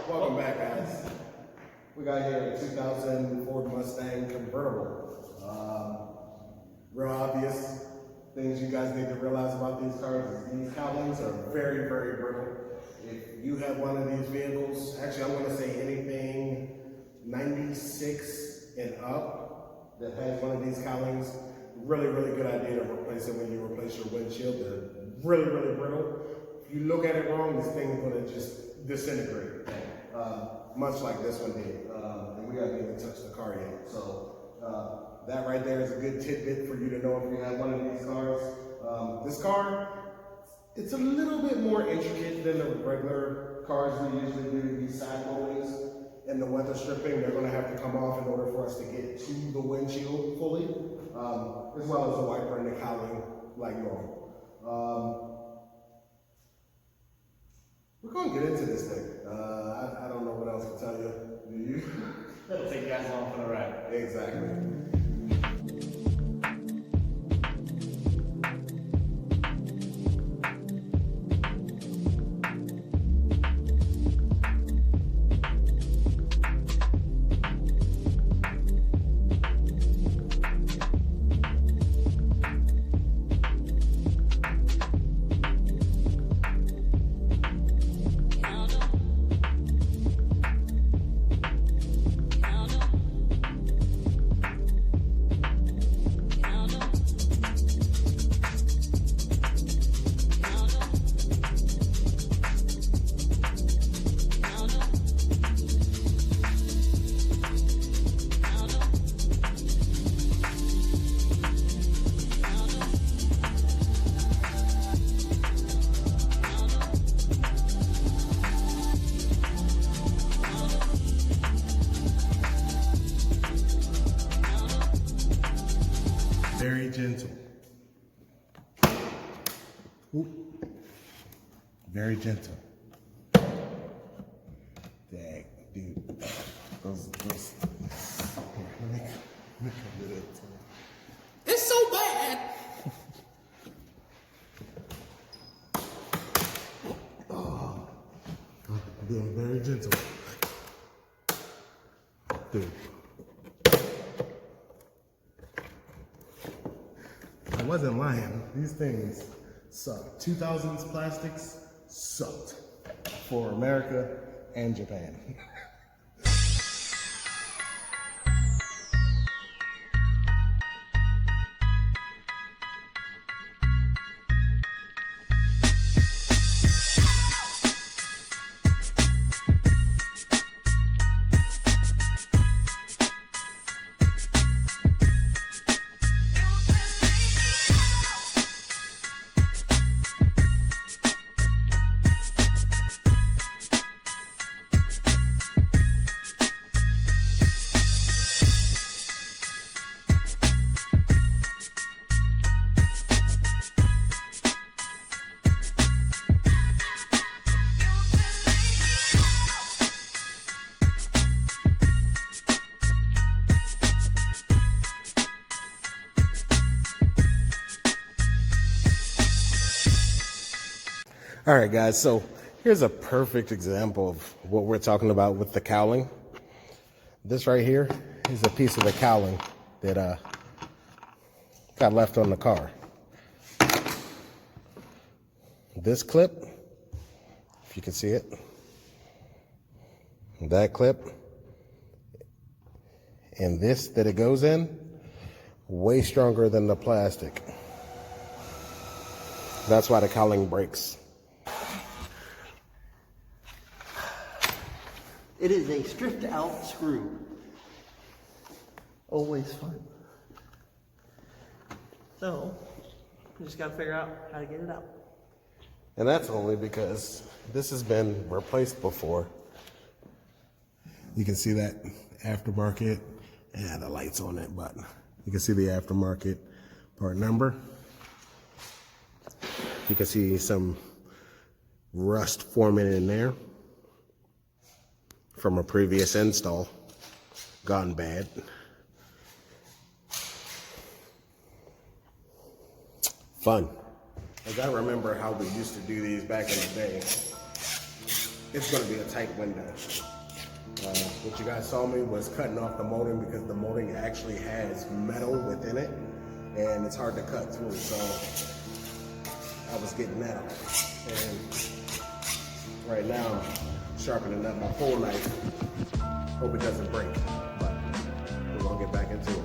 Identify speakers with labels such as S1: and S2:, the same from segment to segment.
S1: Welcome back, guys. We got here a 2000 Ford Mustang convertible. Real obvious things you guys need to realize about these cars is these cowlings are very, very brittle. If you have one of these vehicles, actually I'm going to say anything 96 and up that has one of these cowlings, really, really good idea to replace it when you replace your windshield. They're really, really brittle. If you look at it wrong, this thing is going to just disintegrate, much like this one did. And we haven't even touched the car yet. So that right there is a good tidbit for you to know if you have one of these cars. This car, it's a little bit more intricate than the regular cars we usually do. These side moldings and the weather stripping, they're going to have to come off in order for us to get to the windshield fully, as well as the wiper and the cowling like normal. We're going to get into this thing. I don't know what else to tell you. Do you?
S2: That'll take you guys along for the ride.
S1: Exactly. Very gentle. Oop. Very gentle. Dang, dude. Those. Here, let me come with it. It's so bad. Oh, I'm being very gentle. Dude. I wasn't lying. These things suck. 2000s plastics sucked for America and Japan. All right, guys, so here's a perfect example of what we're talking about with the cowling. This right here is a piece of the cowling that got left on the car. This clip, if you can see it, that clip, and this that it goes in, way stronger than the plastic. That's why the cowling breaks.
S3: It is a stripped out screw. Always fun. So, we just gotta figure out how to get it out.
S1: And that's only because this has been replaced before. You can see that aftermarket. Yeah, the light's on it, but you can see the aftermarket part number. You can see some rust forming in there from a previous install, gone bad. Fun. As I remember how we used to do these back in the day. it's going to be a tight window. What you guys saw me was cutting off the molding because the molding actually has metal within it and it's hard to cut through, so I was getting that off. And right now I'm sharpening up my full knife. Hope it doesn't break, but we're gonna get back into it.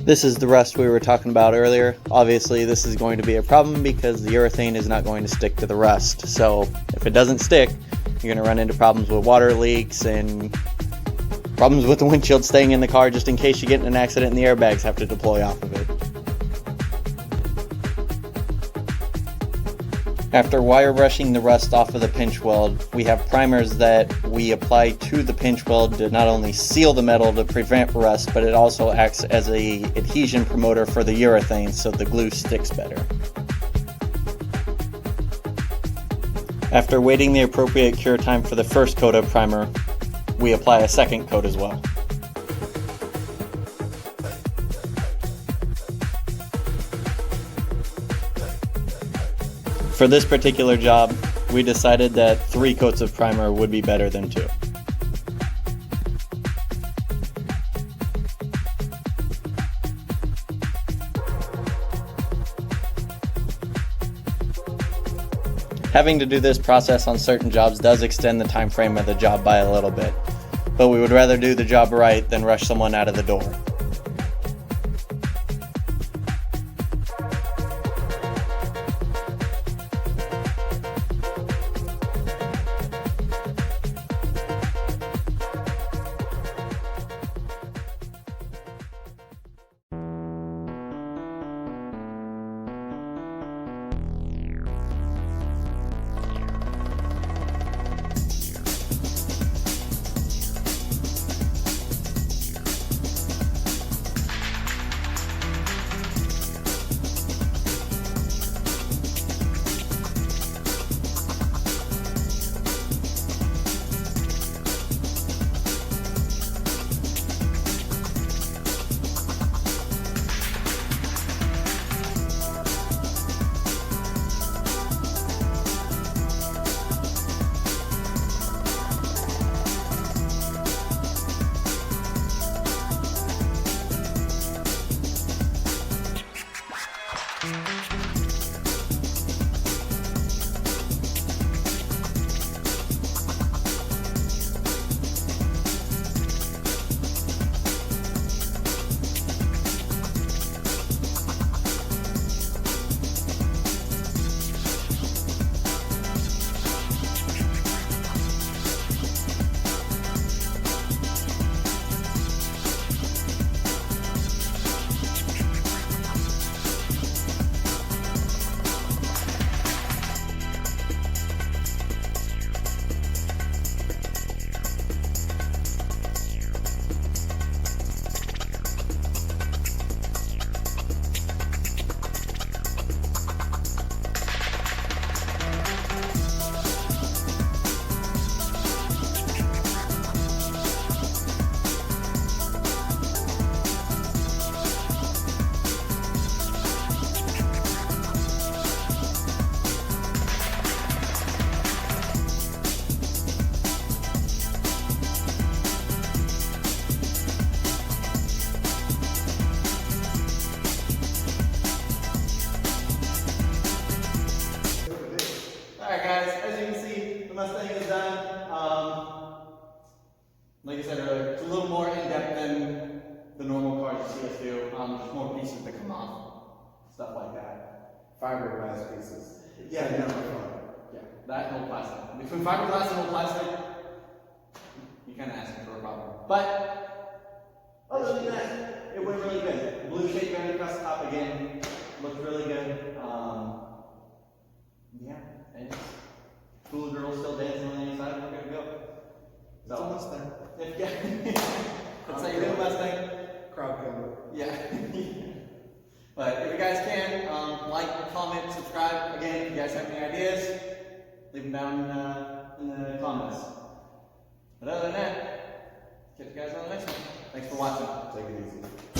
S3: This is the rust we were talking about earlier. Obviously, this is going to be a problem because the urethane is not going to stick to the rust. So if it doesn't stick, you're going to run into problems with water leaks and problems with the windshield staying in the car just in case you get in an accident and the airbags have to deploy off of it. After wire brushing the rust off of the pinch weld, we have primers that we apply to the pinch weld to not only seal the metal to prevent rust, but it also acts as an adhesion promoter for the urethane so the glue sticks better. After waiting the appropriate cure time for the first coat of primer, we apply a second coat as well. For this particular job, we decided that 3 coats of primer would be better than 2. Having to do this process on certain jobs does extend the time frame of the job by a little bit, but we would rather do the job right than rush someone out of the door.
S1: fiberglass pieces.
S2: Yeah,
S1: Never
S2: no.
S1: fun.
S2: Yeah, that and old plastic. Between fiberglass and old plastic, you kind of asking for a problem. But other than that, it went really good. Blue shade going across the top again looked really good. Yeah, and it's cool girls still dancing on the inside. We're good to go.
S1: It's a Mustang.
S2: Yeah, that's how you do a Mustang.
S1: Crowd cover.
S2: Yeah. But if you guys can, like, comment, subscribe. Again, if you guys have any ideas, leave them down in the comments. But other than that, catch you guys on the next one. Thanks for watching.
S1: Take it easy.